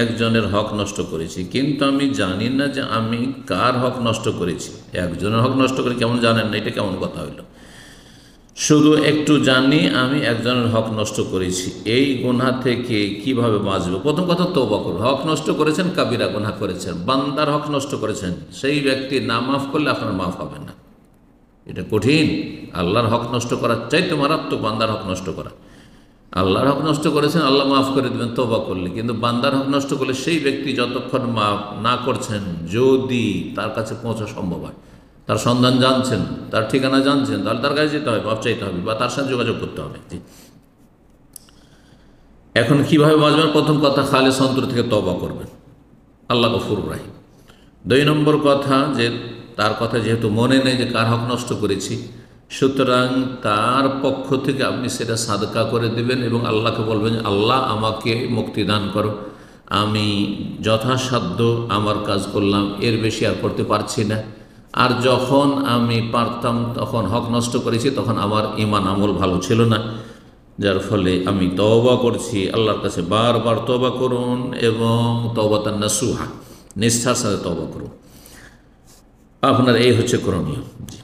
একজনের হক নষ্ট করেছি, কিন্তু আমি জানি না যে আমি কার হক নষ্ট করেছি। একজনের হক নষ্ট করে কেমন জানেন না, এটা কেমন কথা হইল? শুধু একটু জানি আমি একজনের হক নষ্ট করেছি, এই গুনাহ থেকে কিভাবে বাঁচবো? প্রথম কথা, তওবা করুন। হক নষ্ট করেছেন, কাবিরা গুনাহ করেছেন, বান্দার হক নষ্ট করেছেন, সেই ব্যক্তি না মাফ করলে আপনার মাফ হবে না। এটা কঠিন। আল্লাহর হক নষ্ট করার চাইতে মারাত্মক বান্দার হক নষ্ট করা। আল্লাহর হক নষ্ট করেছেন, আল্লাহ মাফ করে দেবেন তওবা করলে, কিন্তু বান্দার হক নষ্ট করলে সেই ব্যক্তি যতক্ষণ মাফ না করছেন, যদি তার কাছে পৌঁছা সম্ভব হয়, তার সন্ধান জানছেন, তার ঠিকানা জানছেন, তাহলে তার কাছে যেতে হবে, মাফ চাইতে হবে বা তার সাথে যোগাযোগ করতে হবে। এখন কিভাবে বাঁচবেন? প্রথম কথা, খালেস অন্তর থেকে তওবা করবেন, আল্লাহ গফুর রাহিম। 2 নম্বর কথা, যে তার কথা যেহেতু মনে নেই যে কার হক নষ্ট করেছি, সুতরাং তার পক্ষ থেকে আপনি সেটা সাদকা করে দেবেন এবং আল্লাহকে বলবেন, আল্লাহ আমাকে মুক্তি দান করো, আমি যথাসাধ্য আমার কাজ করলাম, এর বেশি আর করতে পারছি না। আর যখন আমি পারতাম তখন হক নষ্ট করেছি, তখন আমার ঈমান আমল ভালো ছিল না, যার ফলে আমি তওবা করছি। আল্লাহর কাছে বারবার তওবা করুন এবং তওবাতান নাসুহা, নিষ্ঠার সাথে তওবা করুন। আপনার এই হচ্ছে করণীয়। জি।